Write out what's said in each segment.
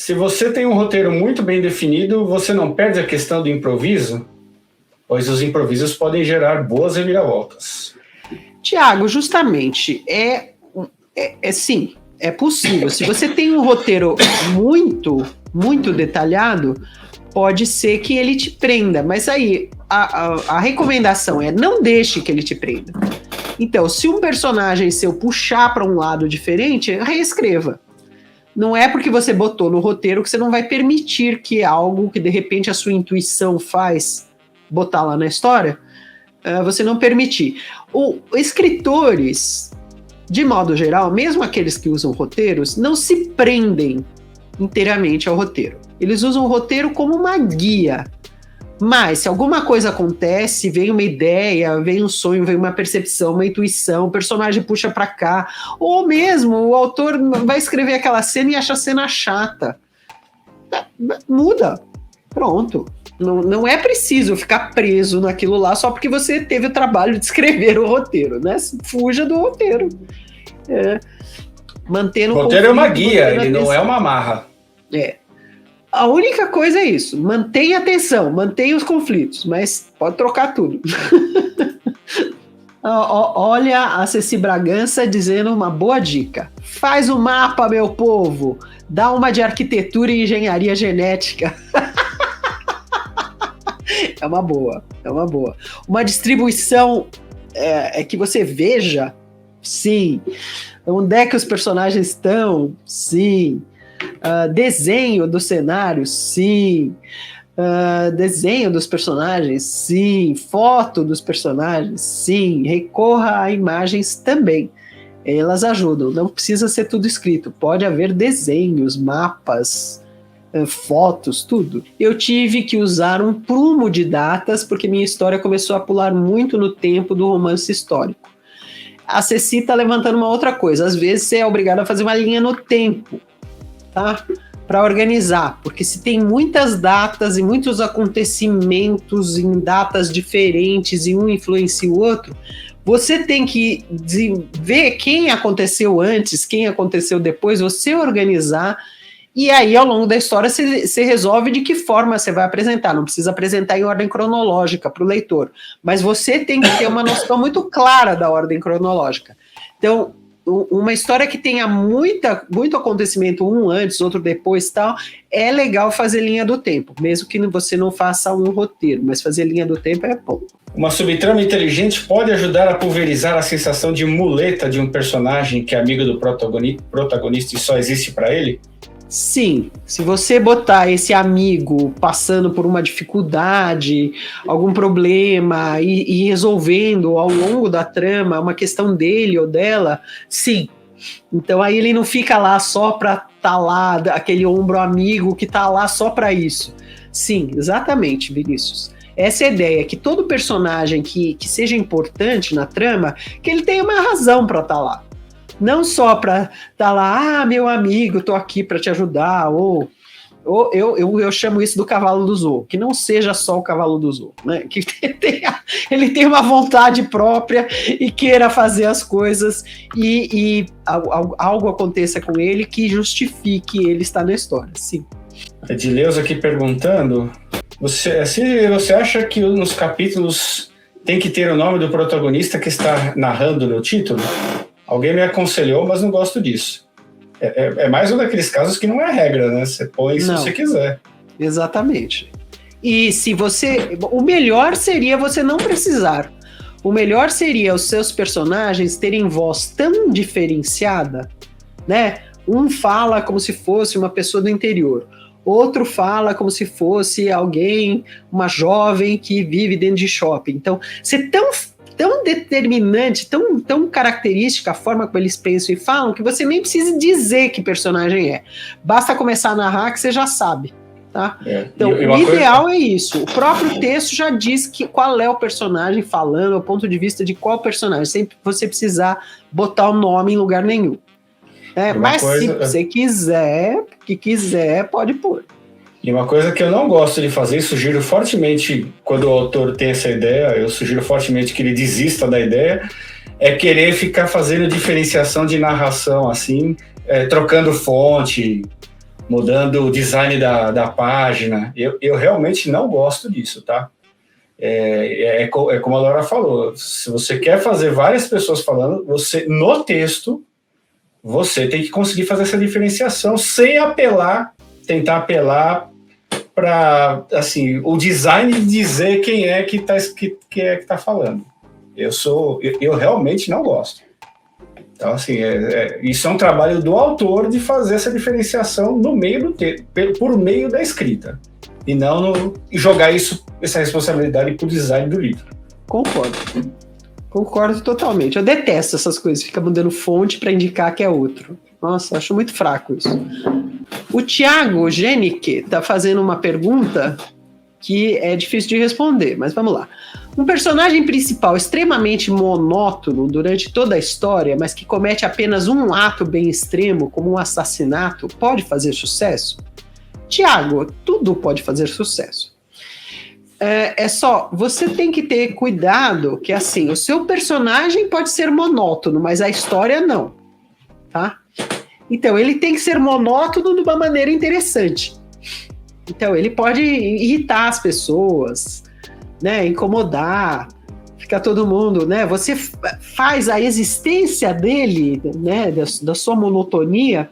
Se você tem um roteiro muito bem definido, você não perde a questão do improviso, pois os improvisos podem gerar boas reviravoltas. Tiago, justamente, sim, é possível. Se você tem um roteiro muito detalhado, pode ser que ele te prenda, mas aí a recomendação é não deixe que ele te prenda. Então, se um personagem seu puxar para um lado diferente, reescreva. Não é porque você botou no roteiro que você não vai permitir que algo que de repente a sua intuição faz botar lá na história, você não permitir. Escritores, de modo geral, mesmo aqueles que usam roteiros, não se prendem inteiramente ao roteiro. Eles usam o roteiro como uma guia. Mas se alguma coisa acontece, vem uma ideia, vem um sonho, vem uma percepção, uma intuição, o personagem puxa para cá, ou mesmo o autor vai escrever aquela cena e acha a cena chata. Muda. Pronto. Não é preciso ficar preso naquilo lá só porque você teve o trabalho de escrever o roteiro, né? Fuja do roteiro. Mantendo o roteiro é uma guia, ele não é uma amarra. A única coisa é isso, mantenha a atenção, mantenha os conflitos, mas pode trocar tudo. Olha a Ceci Bragança dizendo uma boa dica. Faz um mapa, meu povo, dá uma de arquitetura e engenharia genética. É uma boa. Uma distribuição que você veja, sim. Onde é que os personagens estão? Sim. Desenho do cenário, sim. Desenho dos personagens, sim. Foto dos personagens, sim. Recorra a imagens também. Elas ajudam. Não precisa ser tudo escrito. Pode haver desenhos, mapas, fotos, tudo. Eu tive que usar um prumo de datas porque minha história começou a pular muito no tempo do romance histórico. A Ceci está levantando uma outra coisa. Às vezes você é obrigado a fazer uma linha no tempo, tá? Para organizar, porque se tem muitas datas e muitos acontecimentos em datas diferentes e um influencia o outro, você tem que ver quem aconteceu antes, quem aconteceu depois, você organizar, e aí ao longo da história você resolve de que forma você vai apresentar. Não precisa apresentar em ordem cronológica para o leitor, mas você tem que ter uma noção muito clara da ordem cronológica. Então, uma história que tenha muito acontecimento, um antes, outro depois tal, é legal fazer linha do tempo, mesmo que você não faça um roteiro, mas fazer linha do tempo é bom. Uma subtrama inteligente pode ajudar a pulverizar a sensação de muleta de um personagem que é amigo do protagonista e só existe para ele? Sim, se você botar esse amigo passando por uma dificuldade, algum problema e resolvendo ao longo da trama uma questão dele ou dela, sim. Então aí ele não fica lá só para estar lá, aquele ombro amigo que está lá só para isso. Sim, exatamente, Vinícius. Essa é a ideia, que todo personagem que seja importante na trama, que ele tenha uma razão para estar lá. Não só para estar lá, meu amigo, estou aqui para te ajudar, ou eu chamo isso do cavalo do zoo, que não seja só o cavalo do zoo, né? Que ele tenha uma vontade própria e queira fazer as coisas e algo aconteça com ele que justifique ele estar na história, sim. A Edileuza aqui perguntando, você acha que nos capítulos tem que ter o nome do protagonista que está narrando no título? Alguém me aconselhou, mas não gosto disso. É mais um daqueles casos que não é regra, né? Você põe se você quiser. Exatamente. E se você... O melhor seria você não precisar. O melhor seria os seus personagens terem voz tão diferenciada, né? Um fala como se fosse uma pessoa do interior. Outro fala como se fosse alguém, uma jovem que vive dentro de shopping. Então, ser tão determinante, tão característica a forma como eles pensam e falam, que você nem precisa dizer que personagem é. Basta começar a narrar que você já sabe. Tá? Então, o ideal é isso. O próprio texto já diz qual é o personagem falando, o ponto de vista de qual personagem, sem você precisar botar o nome em lugar nenhum. Mas se você quiser, pode pôr. E uma coisa que eu não gosto de fazer, sugiro fortemente, quando o autor tem essa ideia, eu sugiro fortemente que ele desista da ideia, é querer ficar fazendo diferenciação de narração, assim, trocando fonte, mudando o design da página. Eu realmente não gosto disso, tá? É como a Laura falou, se você quer fazer várias pessoas falando, você, no texto, você tem que conseguir fazer essa diferenciação sem tentar apelar para, assim, o design dizer quem é que tá falando. Eu realmente não gosto. Então, assim, isso é um trabalho do autor de fazer essa diferenciação no meio do texto, por meio da escrita, e não jogar essa responsabilidade para o design do livro. Concordo totalmente. Eu detesto essas coisas, fica mudando fonte para indicar que é outro. Nossa, acho muito fraco isso. O Thiago Genique está fazendo uma pergunta que é difícil de responder, mas vamos lá. Um personagem principal extremamente monótono durante toda a história, mas que comete apenas um ato bem extremo, como um assassinato, pode fazer sucesso? Tiago, tudo pode fazer sucesso. Só, você tem que ter cuidado que, assim, o seu personagem pode ser monótono, mas a história não, tá? Então, ele tem que ser monótono de uma maneira interessante. Então, ele pode irritar as pessoas, né, incomodar, ficar todo mundo, né? Você faz a existência dele, né, da sua monotonia,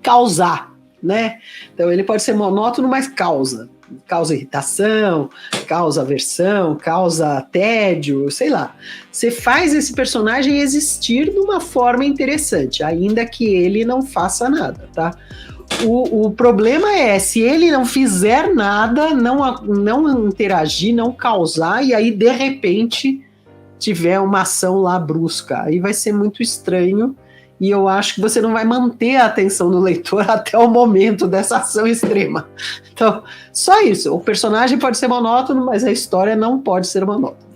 causar, né? Então, ele pode ser monótono, mas causa irritação, causa aversão, causa tédio, sei lá. Você faz esse personagem existir de uma forma interessante, ainda que ele não faça nada, tá? O problema é, se ele não fizer nada, não interagir, não causar, e aí, de repente, tiver uma ação lá brusca, aí vai ser muito estranho, e eu acho que você não vai manter a atenção do leitor até o momento dessa ação extrema. Então, só isso. O personagem pode ser monótono, mas a história não pode ser monótona.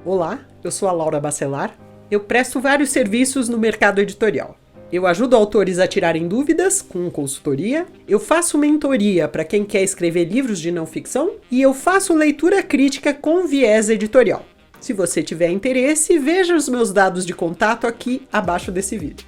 Olá, eu sou a Laura Bacelar. Eu presto vários serviços no mercado editorial. Eu ajudo autores a tirarem dúvidas com consultoria, eu faço mentoria para quem quer escrever livros de não ficção e eu faço leitura crítica com viés editorial. Se você tiver interesse, veja os meus dados de contato aqui abaixo desse vídeo.